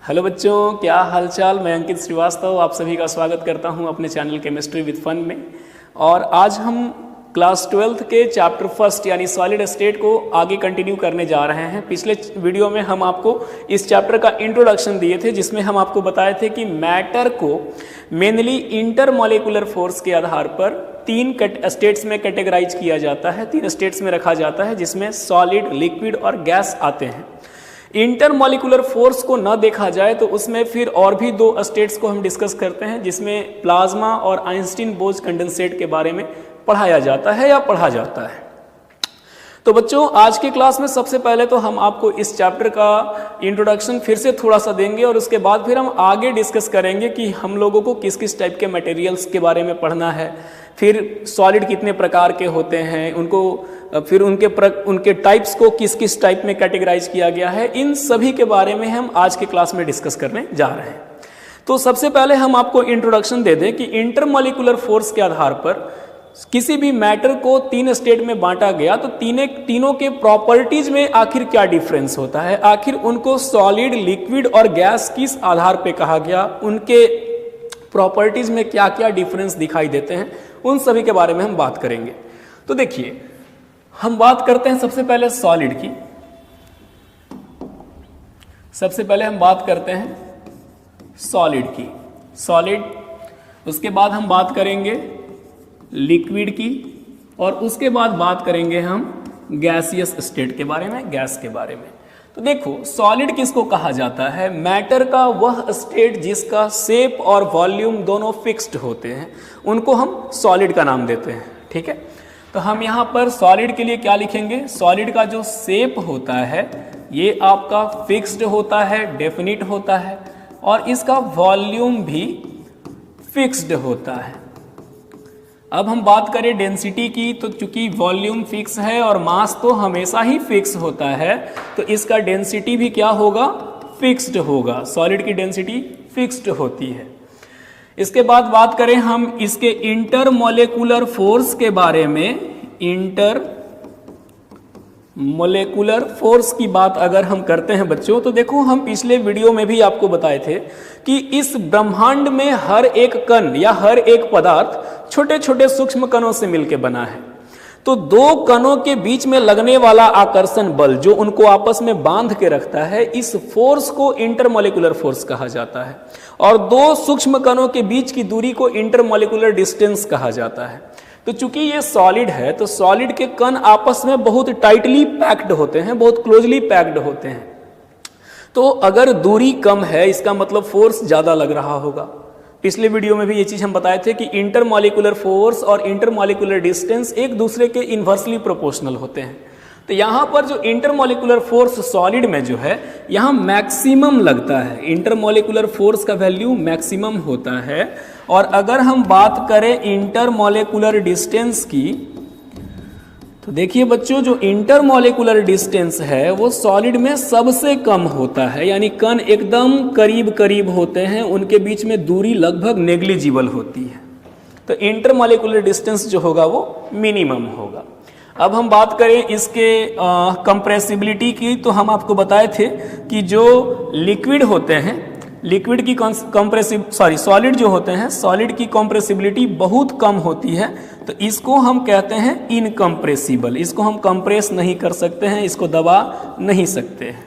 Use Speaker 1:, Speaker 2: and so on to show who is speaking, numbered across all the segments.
Speaker 1: Hello बच्चों, क्या हालचाल। मैं अंकित श्रीवास्तव आप सभी का स्वागत करता हूं अपने चैनल केमिस्ट्री विद फन में। और आज हम क्लास 12th के चैप्टर फर्स्ट यानी सॉलिड स्टेट को आगे कंटिन्यू करने जा रहे हैं। पिछले वीडियो में हम आपको इस चैप्टर का इंट्रोडक्शन दिए थे, जिसमें हम आपको बताए थे कि मैटर को मेनली इंटरमॉलिक्यूलर फोर्स के आधार पर तीन स्टेट्स में कैटेगराइज किया जाता है, तीन स्टेट्स में रखा जाता है, जिसमें सॉलिड, लिक्विड और गैस आते हैं। इंटरमॉलिक्यूलर फोर्स को न देखा जाए तो उसमें फिर और भी दो स्टेट्स को हम डिस्कस करते हैं, जिसमें प्लाज्मा और आइंस्टीन बोज कंडेंसेट के बारे में पढ़ाया जाता है या पढ़ा जाता है। तो बच्चों, आज की क्लास में सबसे पहले तो हम आपको इस चैप्टर का इंट्रोडक्शन फिर से थोड़ा सा देंगे और उसके बाद फिर हम आगे डिस्कस करेंगे कि हम लोगों को किस किस टाइप के मटेरियल्स के बारे में पढ़ना है, फिर सॉलिड कितने प्रकार के होते हैं, उनको फिर उनके टाइप्स को किस किस टाइप में कैटेगराइज किया गया है, इन सभी के बारे में हम आज के क्लास में डिस्कस करने जा रहे हैं। तो सबसे पहले हम आपको इंट्रोडक्शन दे दें कि इंटरमॉलिक्यूलर फोर्स के आधार पर किसी भी मैटर को तीन स्टेट में बांटा गया तो तीनों के प्रॉपर्टीज में आखिर क्या डिफरेंस होता है, आखिर उनको सॉलिड, लिक्विड और गैस किस आधार पे कहा गया, उनके प्रॉपर्टीज में क्या क्या डिफरेंस दिखाई देते हैं, उन सभी के बारे में हम बात करेंगे। तो देखिए, हम बात करते हैं सबसे पहले सॉलिड की। सबसे पहले हम बात करते हैं सॉलिड की, सॉलिड। उसके बाद हम बात करेंगे लिक्विड की और उसके बाद बात करेंगे हम गैसियस स्टेट के बारे में, गैस के बारे में। तो देखो, सॉलिड किसको कहा जाता है? मैटर का वह स्टेट जिसका शेप और वॉल्यूम दोनों फिक्स्ड होते हैं, उनको हम सॉलिड का नाम देते हैं। ठीक है, तो हम यहाँ पर सॉलिड के लिए क्या लिखेंगे? सॉलिड का जो शेप होता है ये आपका फिक्स्ड होता है, डेफिनिट होता है, और इसका वॉल्यूम भी फिक्स्ड होता है। अब हम बात करें डेंसिटी की, तो चूंकि वॉल्यूम फिक्स है और मास तो हमेशा ही फिक्स होता है, तो इसका डेंसिटी भी क्या होगा? फिक्स्ड होगा। सॉलिड की डेंसिटी फिक्स्ड होती है। इसके बाद बात करें हम इसके इंटरमॉलिक्यूलर फोर्स के बारे में। इंटरमॉलिक्यूलर फोर्स की बात अगर हम करते हैं बच्चों, तो देखो, हम पिछले वीडियो में भी आपको बताए थे कि इस ब्रह्मांड में हर एक कण या हर एक पदार्थ छोटे छोटे सूक्ष्म कणों से मिलकर बना है। तो दो कणों के बीच में लगने वाला आकर्षण बल जो उनको आपस में बांध के रखता है, इस फोर्स को इंटरमॉलिक्यूलर फोर्स कहा जाता है। और दो सूक्ष्म कणों के बीच की दूरी को इंटरमॉलिक्यूलर डिस्टेंस कहा जाता है। तो चूंकि ये सॉलिड है, तो सॉलिड के कण आपस में बहुत टाइटली पैक्ड होते हैं, बहुत क्लोजली पैक्ड होते हैं। तो अगर दूरी कम है, इसका मतलब फोर्स ज्यादा लग रहा होगा। पिछले वीडियो में भी ये चीज हम बताए थे कि इंटरमॉलिक्यूलर फोर्स और इंटरमॉलिक्यूलर डिस्टेंस एक दूसरे के इन्वर्सली प्रोपोर्शनल होते हैं। तो यहाँ पर जो इंटरमॉलिक्यूलर फोर्स सॉलिड में जो है, यहाँ मैक्सिमम लगता है। इंटरमॉलिक्यूलर फोर्स का वैल्यू मैक्सिमम होता है। और अगर हम बात करें इंटरमॉलिक्यूलर डिस्टेंस की, तो देखिए बच्चों, जो इंटरमॉलिक्यूलर डिस्टेंस है वो सॉलिड में सबसे कम होता है, यानी कण एकदम करीब करीब होते हैं, उनके बीच में दूरी लगभग नेग्लिजिबल होती है। तो इंटरमॉलिक्यूलर डिस्टेंस जो होगा वो मिनिमम होगा। अब हम बात करें इसके कंप्रेसिबिलिटी की, तो हम आपको बताए थे कि जो लिक्विड होते हैं, लिक्विड की सॉलिड जो होते हैं, सॉलिड की कंप्रेसिबिलिटी बहुत कम होती है। तो इसको हम कहते हैं इनकम्प्रेसिबल। इसको हम कंप्रेस नहीं कर सकते हैं, इसको दबा नहीं सकते हैं।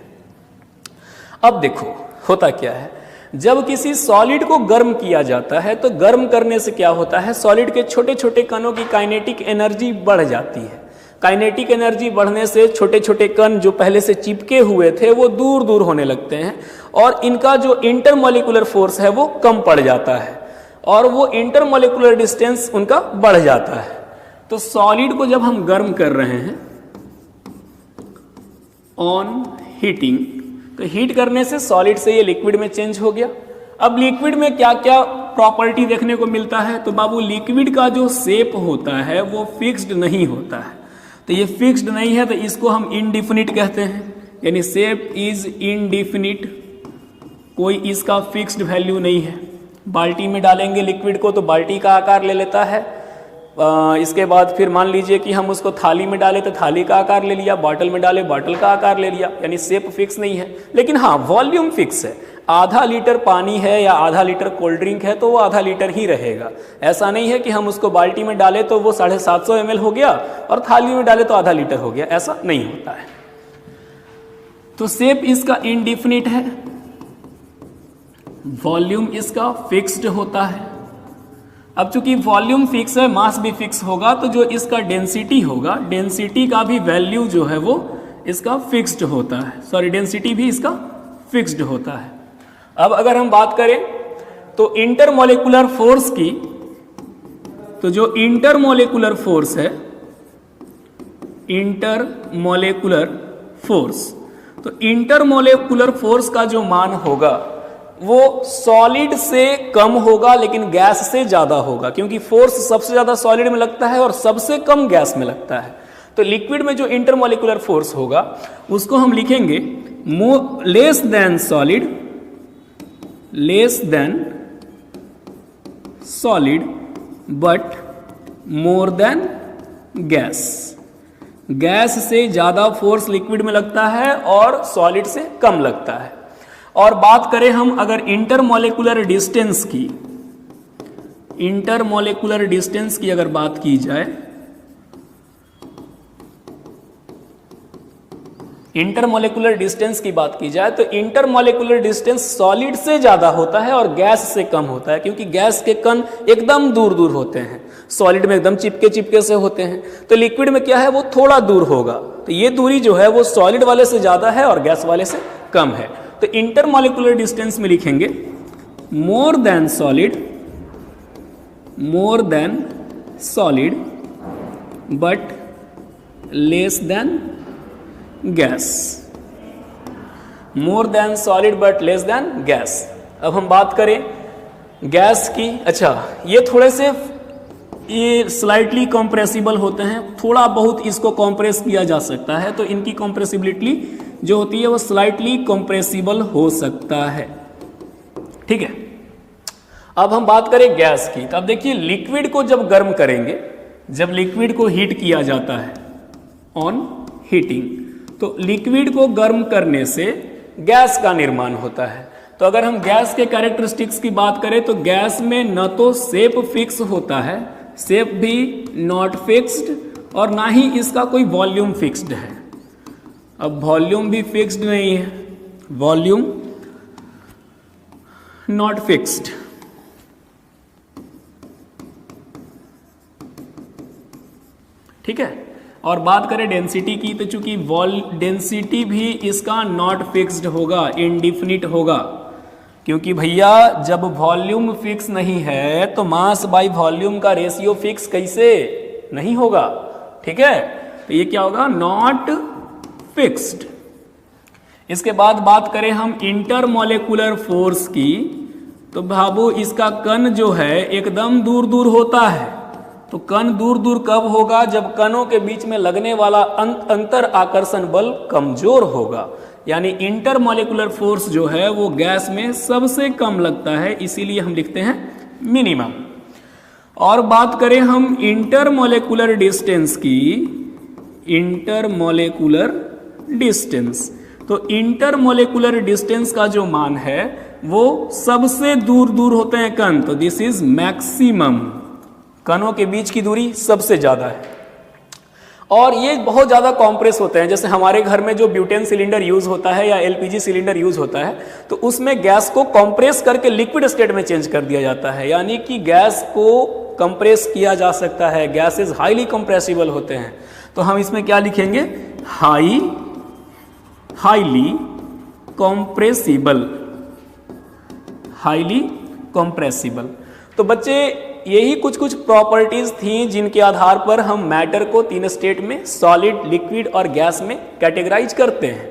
Speaker 1: अब देखो होता क्या है, जब किसी सॉलिड को गर्म किया जाता है, तो गर्म करने से क्या होता है, सॉलिड के छोटे छोटे कणों की काइनेटिक एनर्जी बढ़ जाती है। काइनेटिक एनर्जी बढ़ने से छोटे छोटे कण जो पहले से चिपके हुए थे वो दूर दूर होने लगते हैं, और इनका जो इंटरमॉलिक्यूलर फोर्स है वो कम पड़ जाता है, और वो इंटरमॉलिक्यूलर डिस्टेंस उनका बढ़ जाता है। तो सॉलिड को जब हम गर्म कर रहे हैं ऑन हीटिंग, तो हीट करने से सॉलिड से ये लिक्विड में चेंज हो गया। अब लिक्विड में क्या क्या प्रॉपर्टी देखने को मिलता है? तो बाबू, लिक्विड का जो शेप होता है वो फिक्स्ड नहीं होता है। तो ये फिक्स्ड नहीं है, तो इसको हम इनडिफिनिट कहते हैं, यानी शेप इज इनडिफिनिट। कोई इसका फिक्स्ड वैल्यू नहीं है। बाल्टी में डालेंगे लिक्विड को तो बाल्टी का आकार ले लेता है, इसके बाद फिर मान लीजिए कि हम उसको थाली में डाले तो थाली का आकार ले लिया, बॉटल में डाले बॉटल का आकार ले लिया, यानी शेप फिक्स नहीं है। लेकिन हाँ, वॉल्यूम फिक्स है। आधा लीटर पानी है या आधा लीटर कोल्ड ड्रिंक है तो वो आधा लीटर ही रहेगा। ऐसा नहीं है कि हम उसको बाल्टी में डालें तो वो 750 ml हो गया और थाली में डालें तो आधा लीटर हो गया, ऐसा नहीं होता है। तो शेप इसका इंडिफिनिट है, वॉल्यूम इसका फिक्स्ड होता है। अब चूंकि वॉल्यूम फिक्स है, मास भी फिक्स होगा, तो जो इसका डेंसिटी होगा, डेंसिटी का भी वैल्यू जो है वो इसका फिक्स्ड होता है, सॉरी डेंसिटी भी इसका फिक्स्ड होता है। अब अगर हम बात करें तो इंटरमोलिकुलर फोर्स की, तो जो इंटरमोलिकुलर फोर्स है, इंटरमोलिकुलर फोर्स, तो इंटरमोलिकुलर फोर्स का जो मान होगा वो सॉलिड से कम होगा लेकिन गैस से ज्यादा होगा, क्योंकि फोर्स सबसे ज्यादा सॉलिड में लगता है और सबसे कम गैस में लगता है। तो लिक्विड में जो इंटरमोलिकुलर फोर्स होगा उसको हम लिखेंगे less than solid, less than solid but more than gas. Gas से ज्यादा फोर्स लिक्विड में लगता है और सॉलिड से कम लगता है। और बात करें हम अगर इंटरमोलिकुलर डिस्टेंस की, इंटरमोलिकुलर डिस्टेंस की अगर बात की जाए, इंटरमोलिकुलर डिस्टेंस की बात की जाए तो इंटरमोलिकुलर डिस्टेंस सॉलिड से ज्यादा होता है और गैस से कम होता है, क्योंकि गैस के कण एकदम दूर दूर होते हैं, सॉलिड में एकदम चिपके चिपके से होते हैं। तो लिक्विड में क्या है, वो थोड़ा दूर होगा। तो ये दूरी जो है वो सॉलिड वाले से ज्यादा है और गैस वाले से कम है। तो इंटरमोलिकुलर डिस्टेंस में लिखेंगे more than solid, more than solid but less than gas, more than solid but less than gas. अब हम बात करें गैस की। अच्छा, ये थोड़े से ये स्लाइटली कंप्रेसिबल होते हैं, थोड़ा बहुत इसको कंप्रेस किया जा सकता है, तो इनकी कंप्रेसिबिलिटी जो होती है वो स्लाइटली कंप्रेसिबल हो सकता है। ठीक है, अब हम बात करें गैस की। तो अब देखिए लिक्विड को जब गर्म करेंगे, जब लिक्विड को हीट किया जाता है ऑन हीटिंग, तो लिक्विड को गर्म करने से गैस का निर्माण होता है। तो अगर हम गैस के कैरेक्टरिस्टिक्स की बात करें तो गैस में न तो शेप फिक्स होता है, शेप भी नॉट फिक्स्ड, और ना ही इसका कोई वॉल्यूम फिक्स्ड है। अब वॉल्यूम भी फिक्स्ड नहीं है, वॉल्यूम नॉट फिक्स्ड। ठीक है, और बात करें डेंसिटी की तो चूंकि डेंसिटी भी इसका नॉट फिक्स्ड होगा, इंडिफिनिट होगा, क्योंकि भैया जब वॉल्यूम फिक्स नहीं है तो मास बाय वॉल्यूम का रेशियो फिक्स कैसे नहीं होगा। ठीक है, तो ये क्या होगा, नॉट फिक्स्ड। इसके बाद बात करें हम इंटरमोलिकुलर फोर्स की, तो भाबू इसका कण जो है एकदम दूर दूर होता है। तो कण दूर दूर कब होगा, जब कणों के बीच में लगने वाला अंतर आकर्षण बल कमजोर होगा, यानी इंटरमोलिकुलर फोर्स जो है वो गैस में सबसे कम लगता है, इसीलिए हम लिखते हैं मिनिमम। और बात करें हम इंटरमोलिकुलर डिस्टेंस की, इंटरमोलिकुलर डिस्टेंस, तो इंटरमोलिकुलर डिस्टेंस का जो मान है वो सबसे दूर दूर होते हैं कण, तो दिस इज मैक्सिमम। कणों के बीच की दूरी सबसे ज्यादा है और ये बहुत ज्यादा कॉम्प्रेस होते हैं। जैसे हमारे घर में जो ब्यूटेन सिलेंडर यूज होता है या एलपीजी सिलेंडर यूज होता है, तो उसमें गैस को कॉम्प्रेस करके लिक्विड स्टेट में चेंज कर दिया जाता है, यानी कि गैस को कंप्रेस किया जा सकता है। गैसेस हाईली कंप्रेसिबल होते हैं, तो हम इसमें क्या लिखेंगे, हाईली कंप्रेसिबल, हाईली कंप्रेसिबल। तो बच्चे यही कुछ कुछ प्रॉपर्टीज थी जिनके आधार पर हम मैटर को तीन स्टेट में, सॉलिड, लिक्विड और गैस में कैटेगराइज करते हैं।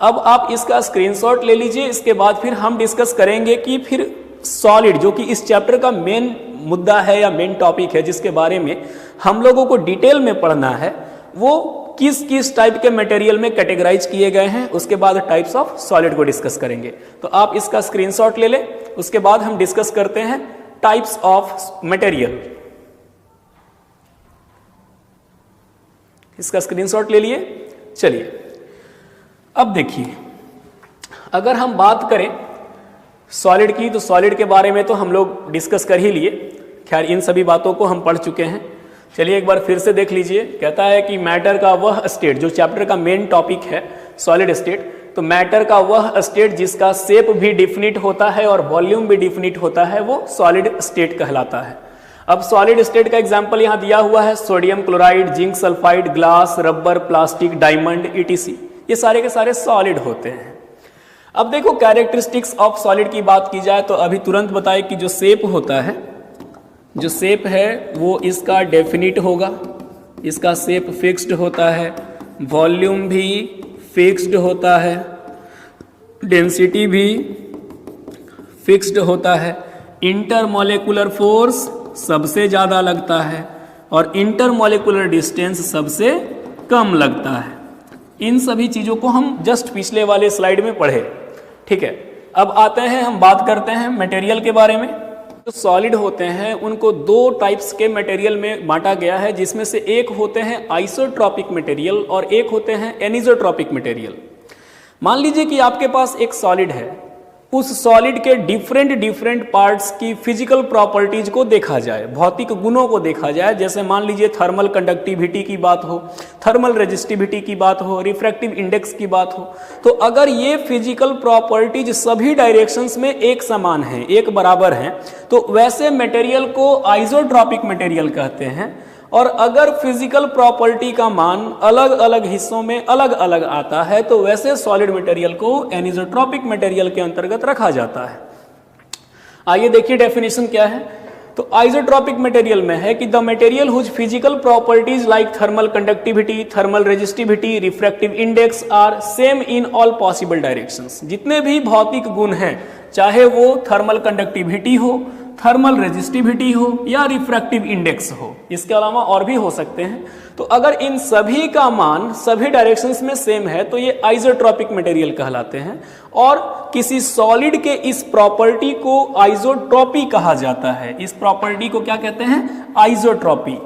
Speaker 1: अब आप इसका स्क्रीनशॉट ले लीजिए, इसके बाद फिर हम डिस्कस करेंगे कि फिर सॉलिड, जो कि इस चैप्टर का मेन मुद्दा है या मेन टॉपिक है, जिसके बारे में हम लोगों को डिटेल में पढ़ना है, वो किस किस टाइप के मटेरियल में कैटेगराइज किए गए हैं। उसके बाद टाइप्स ऑफ सॉलिड को डिस्कस करेंगे। तो आप इसका स्क्रीनशॉट ले लें, उसके बाद हम डिस्कस करते हैं टाइप्स ऑफ मटेरियल। इसका स्क्रीनशॉट ले लिए। चलिए अब देखिए, अगर हम बात करें सॉलिड की, तो सॉलिड के बारे में तो हम लोग डिस्कस कर ही लिए, खैर इन सभी बातों को हम पढ़ चुके हैं। चलिए एक बार फिर से देख लीजिए। कहता है कि मैटर का वह स्टेट, जो चैप्टर का मेन टॉपिक है सॉलिड स्टेट, तो मैटर का वह स्टेट जिसका शेप भी डिफिनिट होता है और वॉल्यूम भी डिफिनिट होता है, वो सॉलिड स्टेट कहलाता है। अब सॉलिड स्टेट का एग्जांपल यहां दिया हुआ है, sodium chloride, zinc sulphide, glass, rubber, plastic, diamond, etc, ये सारे के सारे सॉलिड होते हैं। अब देखो कैरेक्टरिस्टिक्स ऑफ सॉलिड की बात की जाए तो अभी तुरंत बताए कि जो शेप होता है, जो शेप है वो इसका डेफिनिट होगा, इसका शेप फिक्स्ड होता है, वॉल्यूम भी फिक्स्ड होता है, डेंसिटी भी फिक्स्ड होता है, इंटरमॉलिक्यूलर फोर्स सबसे ज़्यादा लगता है और इंटरमॉलिक्यूलर डिस्टेंस सबसे कम लगता है। इन सभी चीज़ों को हम जस्ट पिछले वाले स्लाइड में पढ़े, ठीक है। अब आते हैं, हम बात करते हैं मटेरियल के बारे में। जो सॉलिड होते हैं उनको दो टाइप्स के मटेरियल में बांटा गया है, जिसमें से एक होते हैं आइसोट्रॉपिक मटेरियल और एक होते हैं एनिसोट्रॉपिक मटेरियल। मान लीजिए कि आपके पास एक सॉलिड है, उस सॉलिड के डिफरेंट पार्ट्स की फिजिकल प्रॉपर्टीज को देखा जाए, भौतिक गुणों को देखा जाए। जैसे मान लीजिए थर्मल कंडक्टिविटी की बात हो, थर्मल रेजिस्टिविटी की बात हो, रिफ्रैक्टिव इंडेक्स की बात हो, तो अगर ये फिजिकल प्रॉपर्टीज सभी डायरेक्शंस में एक समान है, एक बराबर हैं, तो वैसे मटेरियल को आइसोट्रॉपिक मटेरियल कहते हैं। और अगर फिजिकल प्रॉपर्टी का मान अलग अलग हिस्सों में अलग अलग आता है तो वैसे सॉलिड मटेरियल को एनिसोट्रॉपिक मटेरियल के अंतर्गत रखा जाता है। आइए देखिए डेफिनेशन क्या है। तो आइसोट्रॉपिक मटेरियल में है कि the material whose physical properties like thermal conductivity, thermal resistivity, refractive index are same in all possible directions. जितने भी भौतिक गुण हैं, चाहे वो थर्मल कंडक्टिविटी हो, थर्मल रेजिस्टिविटी हो या रिफ्रैक्टिव इंडेक्स हो, इसके अलावा और भी हो सकते हैं, तो अगर इन सभी का मान सभी डायरेक्शंस में सेम है तो ये आइसोट्रॉपिक मटेरियल कहलाते हैं। और किसी सॉलिड के इस प्रॉपर्टी को आइसोट्रॉपी कहा जाता है। इस प्रॉपर्टी को क्या कहते हैं? आइसोट्रॉपी।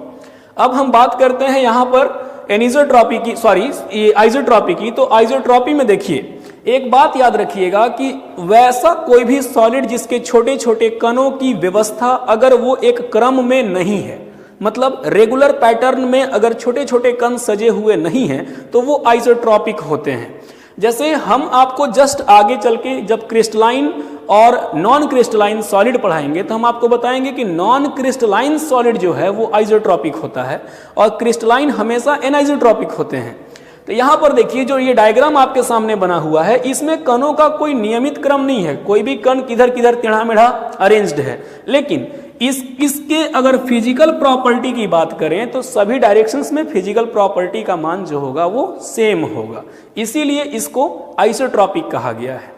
Speaker 1: अब हम बात करते हैं यहां पर एनिसोट्रॉपी की, सॉरी आइसोट्रॉपी की। तो आइसोट्रॉपी में देखिए एक बात याद रखिएगा कि वैसा कोई भी सॉलिड जिसके छोटे छोटे कणों की व्यवस्था अगर वो एक क्रम में नहीं है, मतलब रेगुलर पैटर्न में अगर छोटे छोटे कण सजे हुए नहीं हैं, तो वो आइसोट्रॉपिक होते हैं। जैसे हम आपको जस्ट आगे चल के जब क्रिस्टलाइन और नॉन क्रिस्टलाइन सॉलिड पढ़ाएंगे तो हम आपको बताएंगे कि नॉन क्रिस्टलाइन सॉलिड जो है वो आइसोट्रॉपिक होता है और क्रिस्टलाइन हमेशा एनाइसोट्रॉपिक होते हैं। तो यहां पर देखिए जो ये डायग्राम आपके सामने बना हुआ है, इसमें कणों का कोई नियमित क्रम नहीं है, कोई भी कण किधर किधर टेढ़ा मेढ़ा अरेंज्ड है। लेकिन इसके अगर फिजिकल प्रॉपर्टी की बात करें तो सभी डायरेक्शंस में फिजिकल प्रॉपर्टी का मान जो होगा वो सेम होगा, इसीलिए इसको आइसोट्रॉपिक कहा गया है।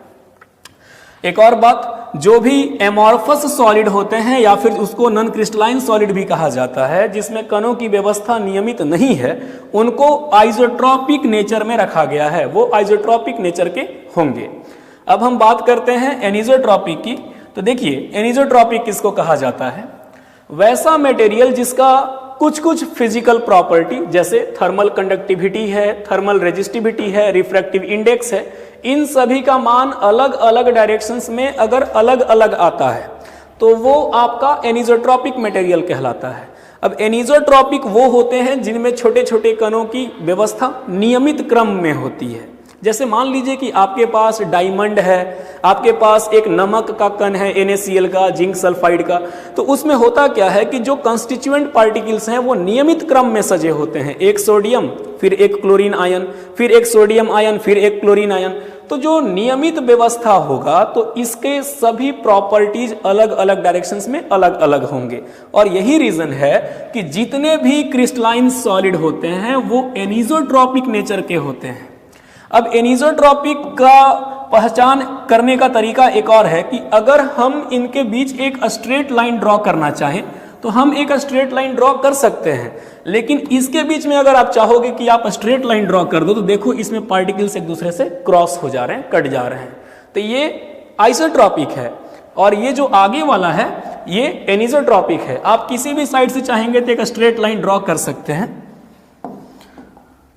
Speaker 1: एक और बात, जो भी एमॉर्फस सॉलिड होते हैं या फिर उसको नॉन क्रिस्टलाइन सॉलिड भी कहा जाता है, जिसमें कणों की व्यवस्था नियमित नहीं है, उनको आइसोट्रॉपिक नेचर में रखा गया है, वो आइसोट्रॉपिक नेचर के होंगे। अब हम बात करते हैं एनिसोट्रॉपिक की। तो देखिए एनिसोट्रॉपिक किसको कहा जाता है? वैसा मटेरियल जिसका कुछ कुछ फिजिकल प्रॉपर्टी, जैसे थर्मल कंडक्टिविटी है, थर्मल रेजिस्टिविटी है, रिफ्रैक्टिव इंडेक्स है, इन सभी का मान अलग अलग डायरेक्शंस में अगर अलग अलग आता है तो वो आपका एनिसोट्रॉपिक मटेरियल कहलाता है। अब एनिसोट्रॉपिक वो होते हैं जिनमें छोटे छोटे कणों की व्यवस्था नियमित क्रम में होती है। जैसे मान लीजिए कि आपके पास डायमंड है, आपके पास एक नमक का कण है NaCl का, जिंक सल्फाइड का, तो उसमें होता क्या है कि जो कंस्टिट्यूएंट पार्टिकल्स हैं वो नियमित क्रम में सजे होते हैं, एक सोडियम फिर एक क्लोरीन आयन, फिर एक सोडियम आयन, फिर एक क्लोरीन आयन। तो जो नियमित व्यवस्था होगा तो इसके सभी प्रॉपर्टीज अलग अलग डायरेक्शंस में अलग अलग होंगे। और यही रीजन है कि जितने भी क्रिस्टलाइन सॉलिड होते हैं वो एनिसोट्रॉपिक नेचर के होते हैं। अब एनिसोट्रॉपिक का पहचान करने का तरीका एक और है कि अगर हम इनके बीच एक स्ट्रेट लाइन ड्रॉ करना चाहें तो हम एक स्ट्रेट लाइन ड्रॉ कर सकते हैं, लेकिन इसके बीच में अगर आप चाहोगे कि आप स्ट्रेट लाइन ड्रॉ कर दो तो देखो इसमें पार्टिकल्स एक दूसरे से क्रॉस हो जा रहे हैं, कट जा रहे हैं, तो ये आइसोट्रॉपिक है। और ये जो आगे वाला है ये एनिसोट्रॉपिक है। आप किसी भी साइड से चाहेंगे तो एक स्ट्रेट लाइन ड्रॉ कर सकते हैं।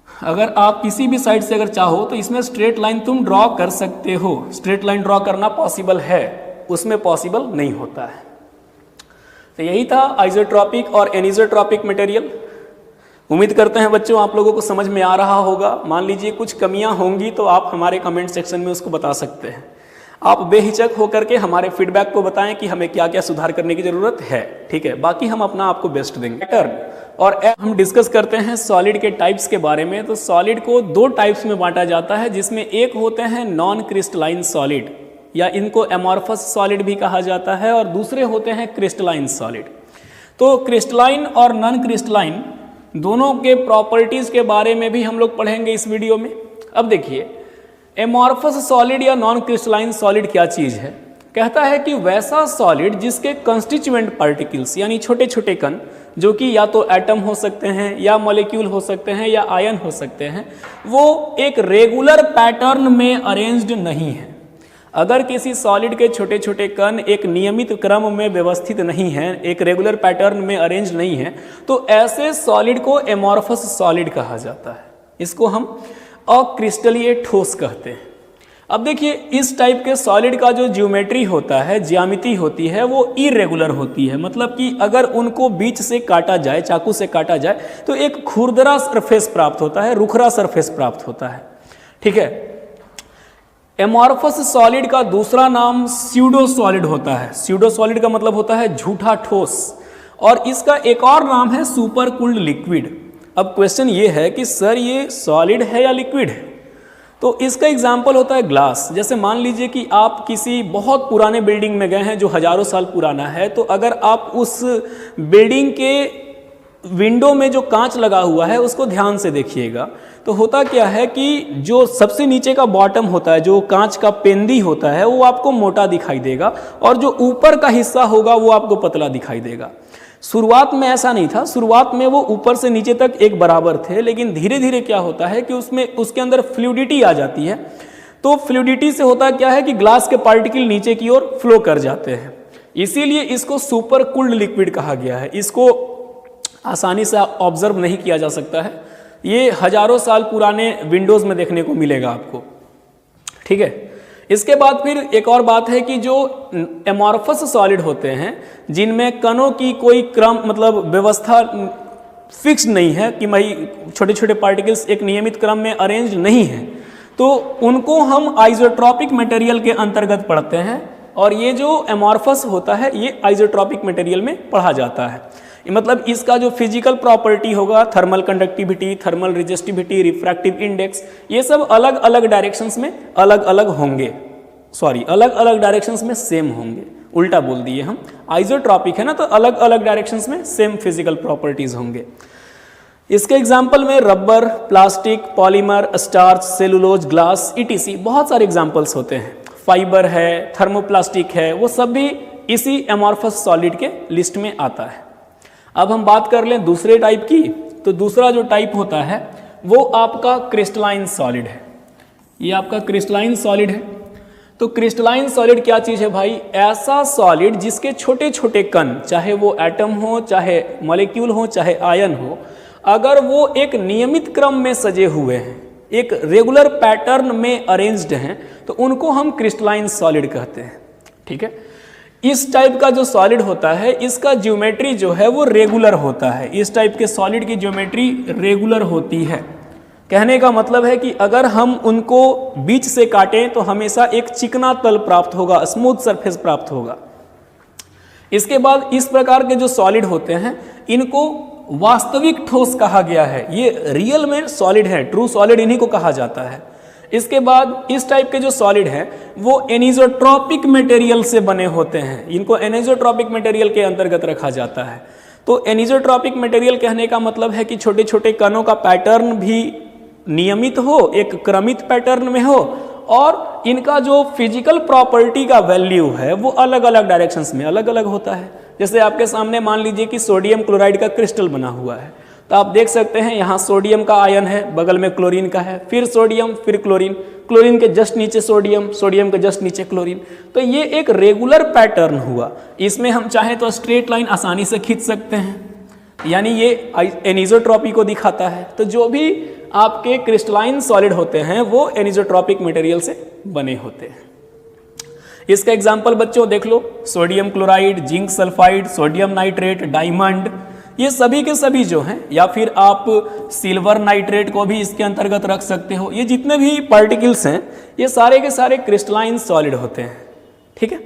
Speaker 1: अगर आप किसी भी साइड से अगर चाहो तो इसमें स्ट्रेट लाइन तुम ड्रॉ कर सकते हो, स्ट्रेट लाइन ड्रॉ करना पॉसिबल है। उसमें पॉसिबल नहीं होता है। तो यही था आइसोट्रॉपिक और एनिसोट्रॉपिक मटेरियल। उम्मीद करते हैं बच्चों आप लोगों को समझ में आ रहा होगा। मान लीजिए कुछ कमियां होंगी तो आप हमारे कमेंट सेक्शन में उसको बता सकते हैं। आप बेहिचक होकर के हमारे फीडबैक को बताएं कि हमें क्या क्या सुधार करने की जरूरत है, ठीक है। बाकी हम अपना आपको बेस्ट देंगे। पैटर्न और हम डिस्कस करते हैं सॉलिड के टाइप्स के बारे में। तो सॉलिड को दो टाइप्स में बांटा जाता है, जिसमें एक होते हैं नॉन क्रिस्टलाइन सॉलिड या इनको एमॉर्फस सॉलिड भी कहा जाता है, और दूसरे होते हैं क्रिस्टलाइन सॉलिड। तो क्रिस्टलाइन और नॉन क्रिस्टलाइन दोनों के प्रॉपर्टीज के बारे में भी हम लोग पढ़ेंगे इस वीडियो में। अब देखिए एमॉर्फस सॉलिड या नॉन क्रिस्टलाइन सॉलिड क्या चीज है। कहता है कि वैसा सॉलिड जिसके कंस्टिट्यूएंट पार्टिकल्स यानी छोटे छोटे कण, जो कि या तो एटम हो सकते हैं या मॉलिक्यूल हो सकते हैं या आयन हो सकते हैं, वो एक रेगुलर पैटर्न में अरेंज्ड नहीं है। अगर किसी सॉलिड के छोटे छोटे कण एक नियमित क्रम में व्यवस्थित नहीं है, एक रेगुलर पैटर्न में अरेंज नहीं है, तो ऐसे सॉलिड को एमॉर्फस सॉलिड कहा जाता है। इसको हम अक्रिस्टलीय ठोस कहते हैं। अब देखिए इस टाइप के सॉलिड का जो ज्योमेट्री होता है, ज्यामिति होती है, वो इरेगुलर होती है। मतलब कि अगर उनको बीच से काटा जाए, चाकू से काटा जाए, तो एक खुरदरा सरफेस प्राप्त होता है, रुखरा सरफेस प्राप्त होता है, ठीक है। एमॉर्फस सॉलिड का दूसरा नाम स्यूडो सॉलिड होता है। स्यूडो सॉलिड का मतलब होता है झूठा ठोस, और इसका एक और नाम है सुपर कूल्ड लिक्विड। अब क्वेश्चन ये है कि सर ये सॉलिड है या लिक्विड है? तो इसका एग्जाम्पल होता है ग्लास। जैसे मान लीजिए कि आप किसी बहुत पुराने बिल्डिंग में गए हैं जो हजारों साल पुराना है, तो अगर आप उस बिल्डिंग के विंडो में जो कांच लगा हुआ है उसको ध्यान से देखिएगा, तो होता क्या है कि जो सबसे नीचे का बॉटम होता है, जो कांच का पेंदी होता है, वो आपको मोटा दिखाई देगा, और जो ऊपर का हिस्सा होगा वो आपको पतला दिखाई देगा। शुरुआत में ऐसा नहीं था, शुरुआत में वो ऊपर से नीचे तक एक बराबर थे, लेकिन धीरे धीरे क्या होता है कि उसके अंदर फ्लूइडिटी आ जाती है। तो फ्लूइडिटी से होता क्या है कि ग्लास के पार्टिकल नीचे की ओर फ्लो कर जाते हैं, इसीलिए इसको सुपर कूल्ड लिक्विड कहा गया है। इसको आसानी से ऑब्जर्व नहीं किया जा सकता है, ये हजारों साल पुराने विंडोज में देखने को मिलेगा आपको, ठीक है। इसके बाद फिर एक और बात है कि जो एमॉर्फस सॉलिड होते हैं, जिनमें कणों की कोई क्रम मतलब व्यवस्था फिक्स नहीं है, कि भाई छोटे छोटे पार्टिकल्स एक नियमित क्रम में अरेंज नहीं है, तो उनको हम आइसोट्रॉपिक मटेरियल के अंतर्गत पढ़ते हैं। और ये जो एमॉर्फस होता है ये आइसोट्रॉपिक मटेरियल में पढ़ा जाता है। मतलब इसका जो फिजिकल प्रॉपर्टी होगा, thermal conductivity, thermal resistivity, refractive index, ये सब अलग अलग डायरेक्शंस में अलग अलग होंगे, अलग अलग डायरेक्शंस में सेम होंगे। उल्टा बोल दिए हम, आइसोट्रॉपिक है ना, तो अलग अलग डायरेक्शंस में सेम फिजिकल प्रॉपर्टीज होंगे। इसके एग्जाम्पल में rubber, plastic, polymer, starch, cellulose, glass, etc बहुत सारे एग्जाम्पल्स होते हैं। फाइबर है, थर्मोप्लास्टिक है, वो सब भी इसी एमॉर्फस सॉलिड के लिस्ट में आता है। अब हम बात कर लें दूसरे टाइप की, तो दूसरा जो टाइप होता है वो आपका क्रिस्टलाइन सॉलिड है। ये आपका क्रिस्टलाइन सॉलिड है। तो क्रिस्टलाइन सॉलिड क्या चीज़ है भाई? ऐसा सॉलिड जिसके छोटे छोटे कण, चाहे वो एटम हो, चाहे मॉलिक्यूल हो, चाहे आयन हो, अगर वो एक नियमित क्रम में सजे हुए हैं, एक रेगुलर पैटर्न में अरेंज्ड हैं, तो उनको हम क्रिस्टलाइन सॉलिड कहते हैं, ठीक है। इस टाइप का जो सॉलिड होता है इसका ज्योमेट्री जो है वो रेगुलर होता है। इस टाइप के सॉलिड की ज्योमेट्री रेगुलर होती है। कहने का मतलब है कि अगर हम उनको बीच से काटें तो हमेशा एक चिकना तल प्राप्त होगा, स्मूथ सरफेस प्राप्त होगा। इसके बाद इस प्रकार के जो सॉलिड होते हैं इनको वास्तविक ठोस कहा गया है। ये रियल में सॉलिड है, ट्रू सॉलिड इन्हीं को कहा जाता है। इसके बाद इस टाइप के जो सॉलिड हैं वो एनिसोट्रॉपिक मटेरियल से बने होते हैं, इनको एनिसोट्रॉपिक मटेरियल के अंतर्गत रखा जाता है। तो एनिसोट्रॉपिक मटेरियल कहने का मतलब है कि छोटे छोटे कणों का पैटर्न भी नियमित हो, एक क्रमित पैटर्न में हो, और इनका जो फिजिकल प्रॉपर्टी का वैल्यू है वो अलग अलग डायरेक्शंस में अलग अलग होता है। जैसे आपके सामने मान लीजिए कि सोडियम क्लोराइड का क्रिस्टल बना हुआ है, तो आप देख सकते हैं यहाँ सोडियम का आयन है, बगल में क्लोरीन का है, फिर सोडियम, फिर क्लोरीन, क्लोरीन के जस्ट नीचे सोडियम, सोडियम के जस्ट नीचे क्लोरीन। तो ये एक रेगुलर पैटर्न हुआ। इसमें हम चाहें तो स्ट्रेट लाइन आसानी से खींच सकते हैं, यानी ये एनिसोट्रॉपी को दिखाता है। तो जो भी आपके क्रिस्टलाइन सॉलिड होते हैं वो एनिसोट्रॉपिक मटेरियल से बने होते हैं। इसका एग्जाम्पल बच्चों देख लो, sodium chloride, zinc sulphide, sodium nitrate, diamond, ये सभी के सभी जो हैं, या फिर आप सिल्वर नाइट्रेट को भी इसके अंतर्गत रख सकते हो। ये जितने भी पार्टिकल्स हैं ये सारे के सारे क्रिस्टलाइन सॉलिड होते हैं। ठीक है,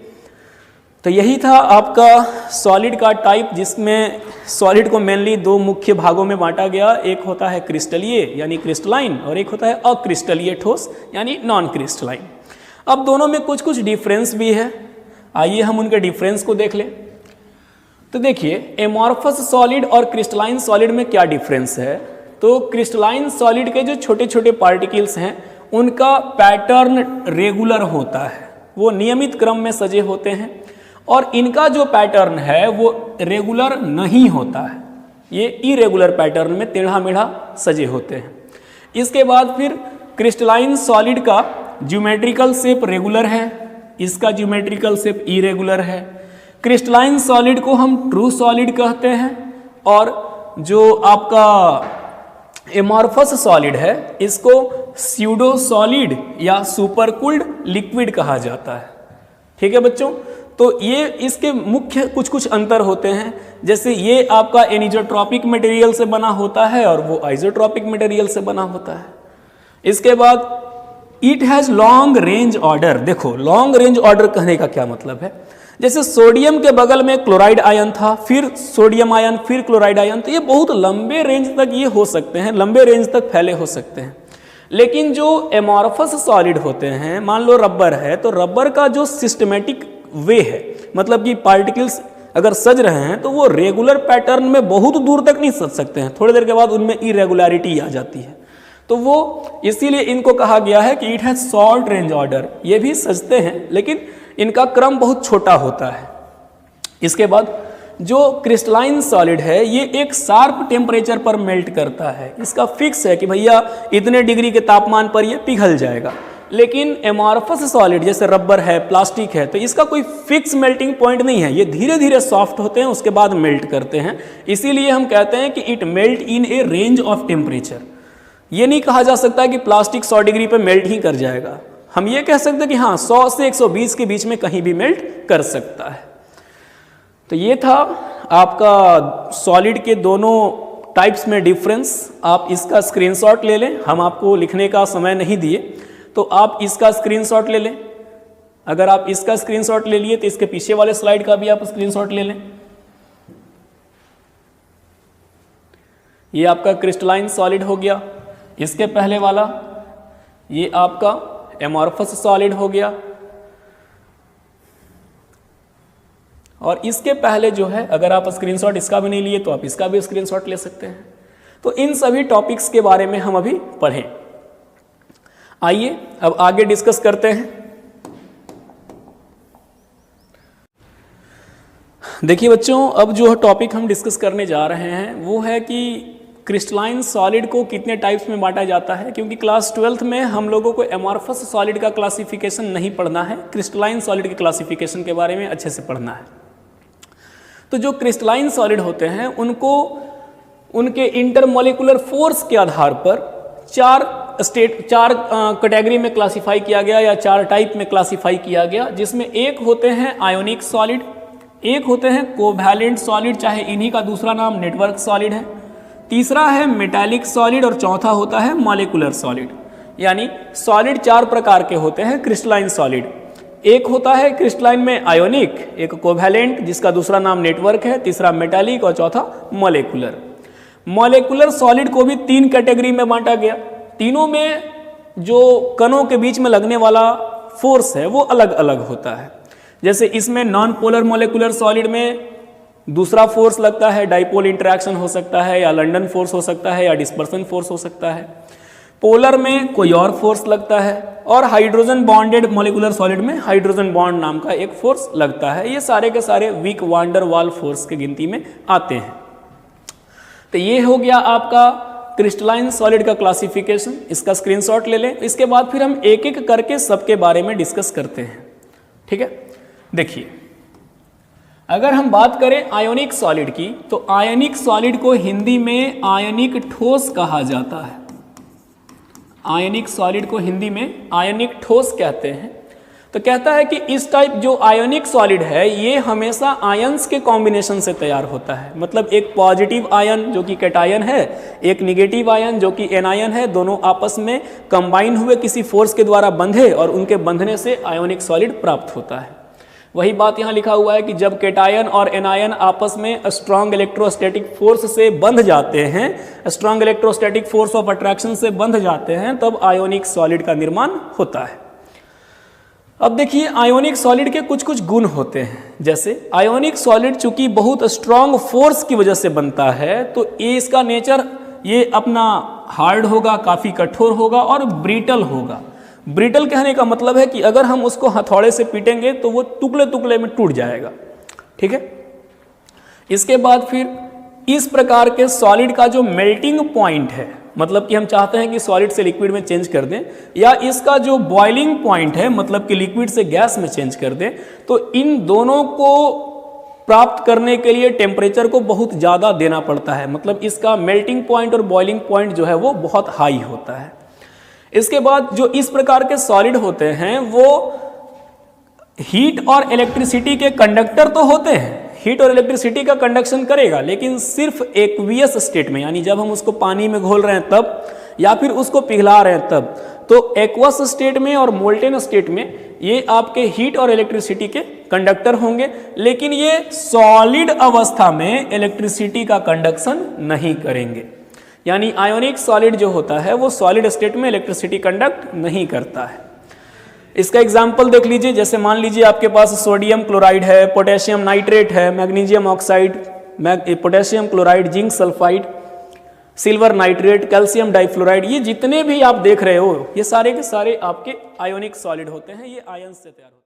Speaker 1: तो यही था आपका सॉलिड का टाइप, जिसमें सॉलिड को मेनली दो मुख्य भागों में बांटा गया। एक होता है क्रिस्टलीय यानी क्रिस्टलाइन, और एक होता है अक्रिस्टलीय ठोस यानी नॉन क्रिस्टलाइन। अब दोनों में कुछ कुछ डिफरेंस भी है, आइए हम उनके डिफरेंस को देख लें। तो देखिए, एमॉर्फस सॉलिड और क्रिस्टलाइन सॉलिड में क्या डिफरेंस है। तो क्रिस्टलाइन सॉलिड के जो छोटे छोटे पार्टिकल्स हैं उनका पैटर्न रेगुलर होता है, वो नियमित क्रम में सजे होते हैं, और इनका जो पैटर्न है वो रेगुलर नहीं होता है, ये इरेगुलर पैटर्न में टेढ़ा मेढ़ा सजे होते हैं। इसके बाद फिर क्रिस्टलाइन सॉलिड का ज्योमेट्रिकल शेप रेगुलर है, इसका ज्योमेट्रिकल शेप इरेगुलर है। क्रिस्टलाइन सॉलिड को हम ट्रू सॉलिड कहते हैं, और जो आपका एमॉर्फस सॉलिड है इसको स्यूडो सॉलिड या सुपरकूल्ड लिक्विड कहा जाता है। ठीक है बच्चों, तो ये इसके मुख्य कुछ कुछ अंतर होते हैं। जैसे ये आपका एनिजोट्रॉपिक मटेरियल से बना होता है और वो आइसोट्रॉपिक मटेरियल से बना होता है। इसके बाद it has long range order. देखो, लॉन्ग रेंज ऑर्डर कहने का क्या मतलब है, जैसे सोडियम के बगल में क्लोराइड आयन था, फिर सोडियम आयन, फिर क्लोराइड आयन, तो ये बहुत लंबे रेंज तक ये हो सकते हैं, लंबे रेंज तक फैले हो सकते हैं। लेकिन जो एमॉर्फस सॉलिड होते हैं, मान लो रबर है, तो रबर का जो सिस्टमेटिक वे है, मतलब कि पार्टिकल्स अगर सज रहे हैं तो वो रेगुलर पैटर्न में बहुत दूर तक नहीं सज सकते हैं, थोड़ी देर के बाद उनमें इरेगुलरिटी आ जाती है। तो वो इसीलिए इनको कहा गया है कि it has short range order. ये भी सजते हैं लेकिन इनका क्रम बहुत छोटा होता है। इसके बाद जो क्रिस्टलाइन सॉलिड है ये एक शार्प टेम्परेचर पर मेल्ट करता है, इसका फिक्स है कि भैया इतने डिग्री के तापमान पर ये पिघल जाएगा। लेकिन एमॉर्फस सॉलिड जैसे रबर है, प्लास्टिक है, तो इसका कोई फिक्स मेल्टिंग पॉइंट नहीं है, ये धीरे धीरे सॉफ्ट होते हैं उसके बाद मेल्ट करते हैं। इसीलिए हम कहते हैं कि it melt in A range of temperature. ये नहीं कहा जा सकता कि प्लास्टिक 100 डिग्री पर मेल्ट ही कर जाएगा, हम ये कह सकते हैं कि हाँ 100 से 120 के बीच में कहीं भी मेल्ट कर सकता है। तो ये था आपका सॉलिड के दोनों टाइप्स में डिफरेंस। आप इसका स्क्रीनशॉट ले लें, हम आपको लिखने का समय नहीं दिए तो आप इसका स्क्रीनशॉट ले लें। अगर आप इसका स्क्रीनशॉट ले लिए तो इसके पीछे वाले स्लाइड का भी आप स्क्रीनशॉट ले लें। ये आपका क्रिस्टलाइन सॉलिड हो गया, इसके पहले वाला ये आपका एमॉर्फस सॉलिड हो गया, और इसके पहले जो है अगर आप स्क्रीनशॉट इसका भी नहीं लिए तो आप इसका भी स्क्रीनशॉट ले सकते हैं। तो इन सभी टॉपिक्स के बारे में हम अभी पढ़ें। आइए अब आगे डिस्कस करते हैं। देखिए बच्चों, अब जो टॉपिक हम डिस्कस करने जा रहे हैं वो है कि क्रिस्टलाइन सॉलिड को कितने टाइप्स में बांटा जाता है, क्योंकि क्लास 12th में हम लोगों को एमॉर्फस सॉलिड का क्लासिफिकेशन नहीं पढ़ना है, क्रिस्टलाइन सॉलिड के क्लासिफिकेशन के बारे में अच्छे से पढ़ना है। तो जो क्रिस्टलाइन सॉलिड होते हैं उनको उनके इंटरमोलिकुलर फोर्स के आधार पर चार कैटेगरी में क्लासिफाई किया गया या 4 टाइप में क्लासिफाई किया गया, जिसमें एक होते हैं आयोनिक सॉलिड, एक होते हैं कोवैलेंट सॉलिड, चाहे इन्हीं का दूसरा नाम नेटवर्क सॉलिड है, तीसरा है मेटालिक सॉलिड, और चौथा होता है मॉलिकुलर सॉलिड। यानी सॉलिड 4 प्रकार के होते हैं क्रिस्टलाइन सॉलिड। एक होता है क्रिस्टलाइन में आयोनिक, एक कोवैलेंट जिसका दूसरा नाम नेटवर्क है, तीसरा मेटालिक और चौथा मॉलिकुलर। मॉलिकुलर सॉलिड को भी 3 कैटेगरी में बांटा गया। तीनों में जो कणों के बीच में लगने वाला फोर्स है वो अलग अलग होता है। जैसे इसमें नॉन पोलर मॉलिकुलर सॉलिड में दूसरा फोर्स लगता है, डाइपोल इंटरेक्शन हो सकता है, या लंडन फोर्स हो सकता है, या डिस्पर्सन फोर्स हो सकता है। पोलर में कोई और फोर्स लगता है, और हाइड्रोजन बॉन्डेड मॉलिकुलर सॉलिड में हाइड्रोजन बॉन्ड नाम का एक फोर्स लगता है। ये सारे के सारे वीक वांडर वाल फोर्स की गिनती में आते हैं। तो ये हो गया आपका क्रिस्टलाइन सॉलिड का क्लासिफिकेशन, इसका स्क्रीनशॉट ले लें। इसके बाद फिर हम एक एक करके सबके बारे में डिस्कस करते हैं। ठीक है, देखिए अगर हम बात करें आयोनिक सॉलिड की, तो आयोनिक सॉलिड को हिंदी में आयनिक ठोस कहा जाता है। आयनिक सॉलिड को हिंदी में आयनिक ठोस कहते हैं। तो कहता है कि इस टाइप जो आयोनिक सॉलिड है ये हमेशा आयंस के कॉम्बिनेशन से तैयार होता है। मतलब एक पॉजिटिव आयन जो कि कैटायन है, एक निगेटिव आयन जो कि एनायन है, दोनों आपस में कंबाइन हुए किसी फोर्स के द्वारा बंधे और उनके बंधने से आयोनिक सॉलिड प्राप्त होता है। वही बात यहाँ लिखा हुआ है कि जब कैटायन और एनायन आपस में स्ट्रॉन्ग इलेक्ट्रोस्टैटिक फोर्स से बंध जाते हैं, strong electrostatic force of attraction से बंध जाते हैं, तब आयोनिक सॉलिड का निर्माण होता है। अब देखिए आयोनिक सॉलिड के कुछ कुछ गुण होते हैं। जैसे आयोनिक सॉलिड चूंकि बहुत स्ट्रॉन्ग फोर्स की वजह से बनता है, तो ये इसका नेचर ये अपना हार्ड होगा, काफ़ी कठोर होगा और ब्रिटल होगा। ब्रिटल कहने का मतलब है कि अगर हम उसको हथौड़े से पीटेंगे तो वो टुकड़े टुकड़े में टूट जाएगा। ठीक है। इसके बाद फिर इस प्रकार के सॉलिड का जो मेल्टिंग पॉइंट है, मतलब कि हम चाहते हैं कि सॉलिड से लिक्विड में चेंज कर दें, या इसका जो बॉइलिंग पॉइंट है, मतलब कि लिक्विड से गैस में चेंज कर दें, तो इन दोनों को प्राप्त करने के लिए टेम्परेचर को बहुत ज़्यादा देना पड़ता है। मतलब इसका मेल्टिंग पॉइंट और बॉइलिंग पॉइंट जो है वो बहुत हाई होता है। इसके बाद जो इस प्रकार के सॉलिड होते हैं वो हीट और इलेक्ट्रिसिटी के कंडक्टर तो होते हैं, हीट और इलेक्ट्रिसिटी का कंडक्शन करेगा, लेकिन सिर्फ एक्वियस स्टेट में, यानी जब हम उसको पानी में घोल रहे हैं तब, या फिर उसको पिघला रहे हैं तब। तो एक्वस स्टेट में और मोल्टेन स्टेट में ये आपके हीट और इलेक्ट्रिसिटी के कंडक्टर होंगे, लेकिन ये सॉलिड अवस्था में इलेक्ट्रिसिटी का कंडक्शन नहीं करेंगे। यानी आयोनिक सॉलिड जो होता है वो सॉलिड स्टेट में इलेक्ट्रिसिटी कंडक्ट नहीं करता है। इसका एग्जाम्पल देख लीजिए। जैसे मान लीजिए आपके पास सोडियम क्लोराइड है, पोटेशियम नाइट्रेट है, magnesium oxide, potassium chloride, zinc sulphide, silver nitrate, calcium difluoride, ये जितने भी आप देख रहे हो ये सारे के सारे आपके आयोनिक सॉलिड होते हैं, ये आयन से तैयार होते हैं।